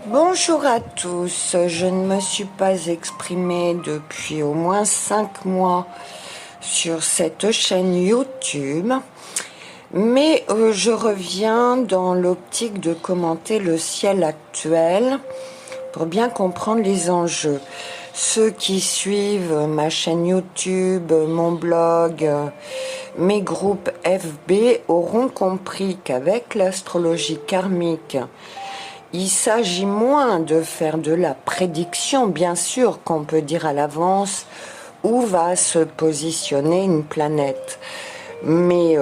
Bonjour à tous, je ne me suis pas exprimée depuis au moins 5 mois sur cette chaîne YouTube, mais je reviens dans l'optique de commenter le ciel actuel pour bien comprendre les enjeux. Ceux qui suivent ma chaîne YouTube, mon blog, mes groupes FB auront compris qu'avec l'astrologie karmique, il s'agit moins de faire de la prédiction, bien sûr qu'on peut dire à l'avance où va se positionner une planète. Mais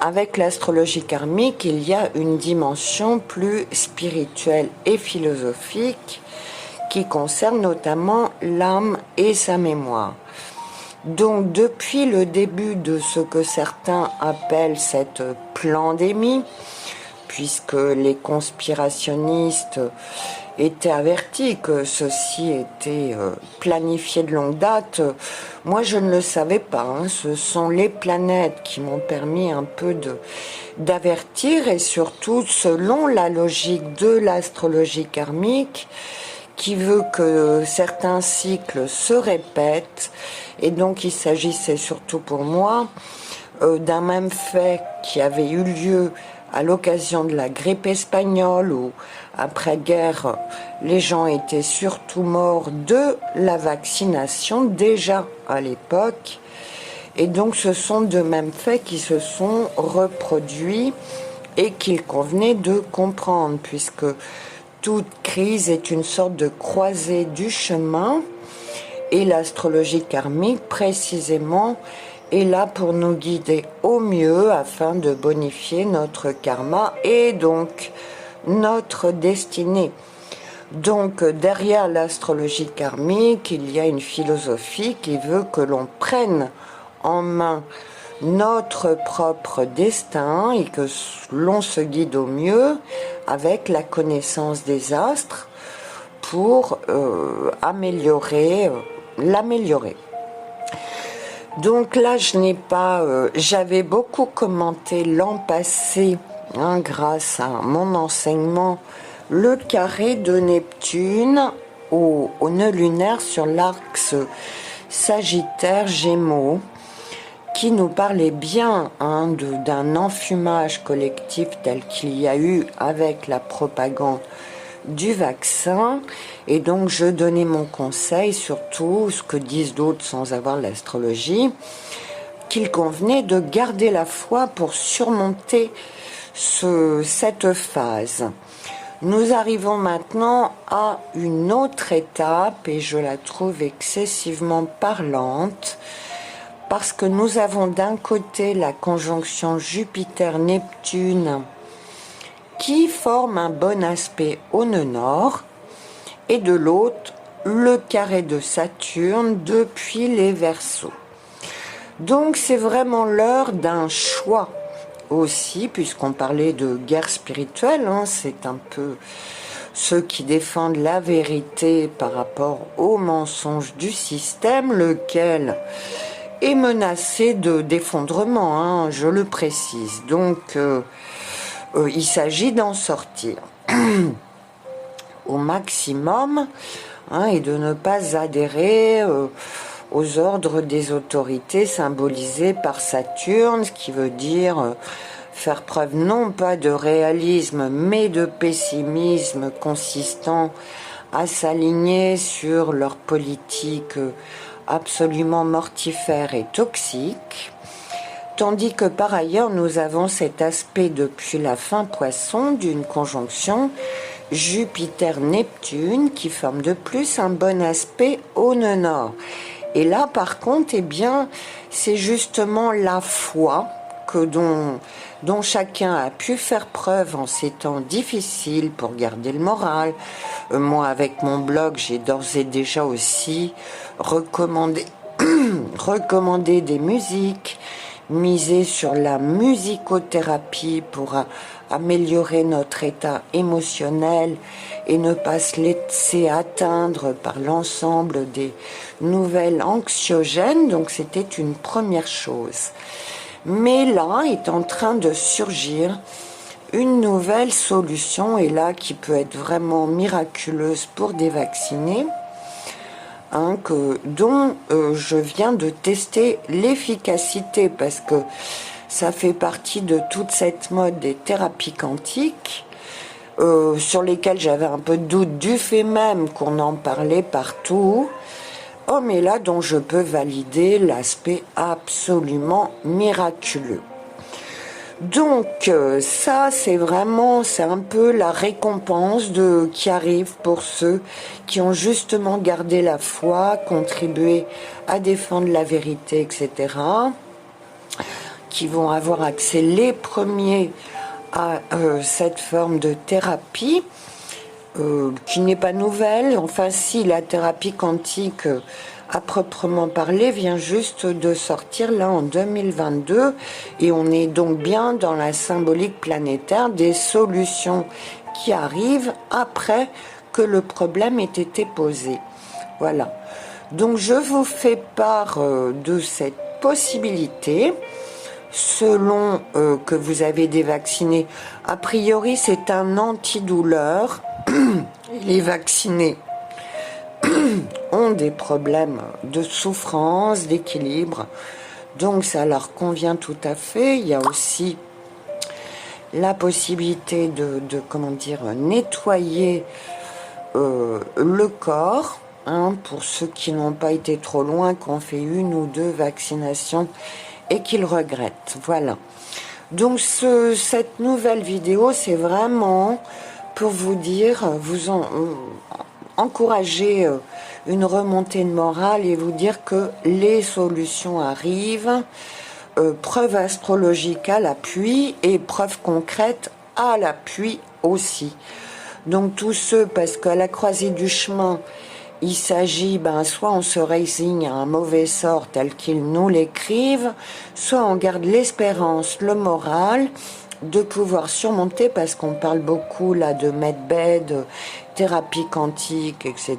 avec l'astrologie karmique, il y a une dimension plus spirituelle et philosophique qui concerne notamment l'âme et sa mémoire. Donc depuis le début de ce que certains appellent cette pandémie, puisque les conspirationnistes étaient avertis que ceci était planifié de longue date, moi je ne le savais pas. Ce sont les planètes qui m'ont permis un peu d'avertir, et surtout selon la logique de l'astrologie karmique, qui veut que certains cycles se répètent, et donc il s'agissait surtout pour moi d'un même fait qui avait eu lieu à l'occasion de la grippe espagnole, où après-guerre les gens étaient surtout morts de la vaccination déjà à l'époque, et donc ce sont de mêmes faits qui se sont reproduits et qu'il convenait de comprendre, puisque toute crise est une sorte de croisée du chemin, et l'astrologie karmique précisément est là pour nous guider au mieux afin de bonifier notre karma et donc notre destinée. Donc derrière l'astrologie karmique, il y a une philosophie qui veut que l'on prenne en main notre propre destin et que l'on se guide au mieux avec la connaissance des astres pour l'améliorer. Donc là, j'avais beaucoup commenté l'an passé, grâce à mon enseignement, le carré de Neptune au nœud lunaire sur l'axe Sagittaire-Gémeaux, qui nous parlait bien d'un enfumage collectif tel qu'il y a eu avec la propagande du vaccin. Et donc je donnais mon conseil, surtout ce que disent d'autres sans avoir l'astrologie, qu'il convenait de garder la foi pour surmonter cette phase. Nous arrivons maintenant à une autre étape, et je la trouve excessivement parlante, parce que nous avons d'un côté la conjonction Jupiter-Neptune qui forme un bon aspect au nœud nord, et de l'autre le carré de Saturne depuis les Verseaux. Donc c'est vraiment l'heure d'un choix aussi, puisqu'on parlait de guerre spirituelle, c'est un peu ceux qui défendent la vérité par rapport aux mensonges du système, lequel est menacé d'effondrement, je le précise. Donc il s'agit d'en sortir au maximum, et de ne pas adhérer aux ordres des autorités symbolisés par Saturne, ce qui veut dire faire preuve non pas de réalisme mais de pessimisme consistant à s'aligner sur leur politique absolument mortifère et toxique. Tandis que par ailleurs nous avons cet aspect depuis la fin Poisson d'une conjonction Jupiter-Neptune qui forme de plus un bon aspect au nœud nord. Et là par contre, c'est justement la foi dont chacun a pu faire preuve en ces temps difficiles pour garder le moral. Moi, avec mon blog, j'ai d'ores et déjà aussi recommandé des musiques, miser sur la musicothérapie pour améliorer notre état émotionnel et ne pas se laisser atteindre par l'ensemble des nouvelles anxiogènes. Donc c'était une première chose. Mais là est en train de surgir une nouvelle solution, et là qui peut être vraiment miraculeuse pour des vaccinés, hein, dont je viens de tester l'efficacité, parce que ça fait partie de toute cette mode des thérapies quantiques, sur lesquelles j'avais un peu de doute du fait même qu'on en parlait partout. Oh, mais là, dont je peux valider l'aspect absolument miraculeux. Donc ça, c'est un peu la récompense qui arrive pour ceux qui ont justement gardé la foi, contribué à défendre la vérité, etc., qui vont avoir accès les premiers à cette forme de thérapie, qui n'est pas nouvelle. Enfin si, la thérapie quantique à proprement parler vient juste de sortir là en 2022, et on est donc bien dans la symbolique planétaire des solutions qui arrivent après que le problème ait été posé. Voilà. Donc je vous fais part de cette possibilité. Selon que vous avez des vaccinés, a priori c'est un antidouleur. Les vaccinés ont des problèmes de souffrance, d'équilibre, donc ça leur convient tout à fait. Il y a aussi la possibilité de comment dire, nettoyer le corps, hein, pour ceux qui n'ont pas été trop loin, qui ont fait 1 ou 2 vaccinations et qu'ils regrettent. Voilà. Donc cette nouvelle vidéo, c'est vraiment pour vous dire, encourager une remontée de morale et vous dire que les solutions arrivent, preuves astrologiques à l'appui et preuves concrètes à l'appui aussi. Donc tous ceux, parce qu'à la croisée du chemin, il s'agit, soit on se résigne à un mauvais sort tel qu'ils nous l'écrivent, soit on garde l'espérance, le moral, de pouvoir surmonter, parce qu'on parle beaucoup là de medbed, thérapie quantique, etc.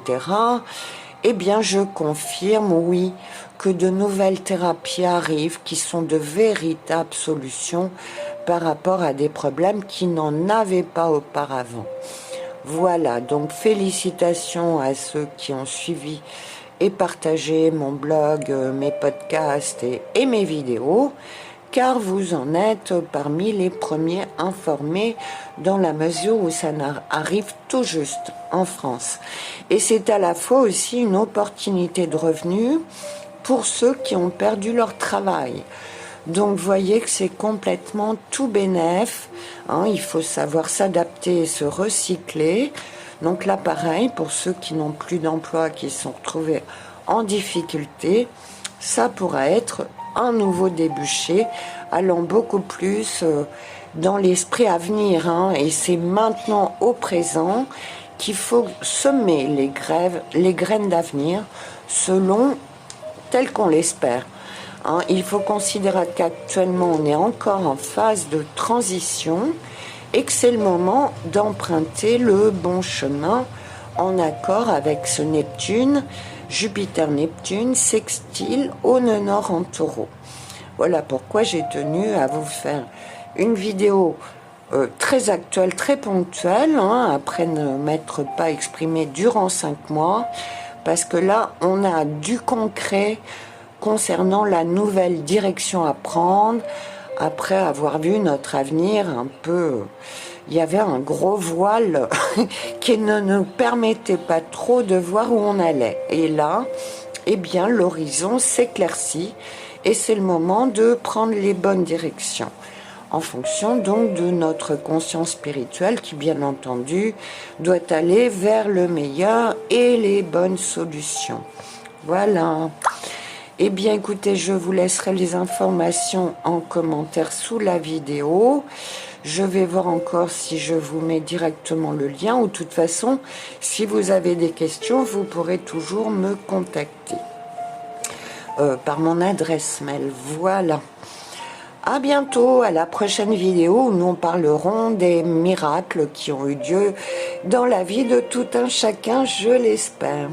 Eh bien, je confirme, oui, que de nouvelles thérapies arrivent qui sont de véritables solutions par rapport à des problèmes qui n'en avaient pas auparavant. Voilà, donc félicitations à ceux qui ont suivi et partagé mon blog, mes podcasts et mes vidéos, car vous en êtes parmi les premiers informés dans la mesure où ça arrive tout juste en France. Et c'est à la fois aussi une opportunité de revenus pour ceux qui ont perdu leur travail. Donc vous voyez que c'est complètement tout bénef, hein, il faut savoir s'adapter et se recycler. Donc là pareil, pour ceux qui n'ont plus d'emploi, qui se sont retrouvés en difficulté, ça pourra être un nouveau débouché, allant beaucoup plus dans l'esprit à venir, hein, et c'est maintenant au présent qu'il faut semer les graines d'avenir selon tel qu'on l'espère. Hein, il faut considérer qu'actuellement on est encore en phase de transition et que c'est le moment d'emprunter le bon chemin en accord avec ce Neptune, Jupiter-Neptune, sextile au nœud nord en Taureau. Voilà pourquoi j'ai tenu à vous faire une vidéo très actuelle, très ponctuelle, hein, après ne m'être pas exprimée durant 5 mois, parce que là on a du concret concernant la nouvelle direction à prendre, après avoir vu notre avenir un peu... Il y avait un gros voile qui ne nous permettait pas trop de voir où on allait. Et là, eh bien, l'horizon s'éclaircit et c'est le moment de prendre les bonnes directions. En fonction donc de notre conscience spirituelle qui, bien entendu, doit aller vers le meilleur et les bonnes solutions. Voilà. Eh bien, écoutez, je vous laisserai les informations en commentaire sous la vidéo. Je vais voir encore si je vous mets directement le lien, ou de toute façon, si vous avez des questions, vous pourrez toujours me contacter par mon adresse mail. Voilà. À bientôt, à la prochaine vidéo où nous parlerons des miracles qui ont eu lieu dans la vie de tout un chacun, je l'espère.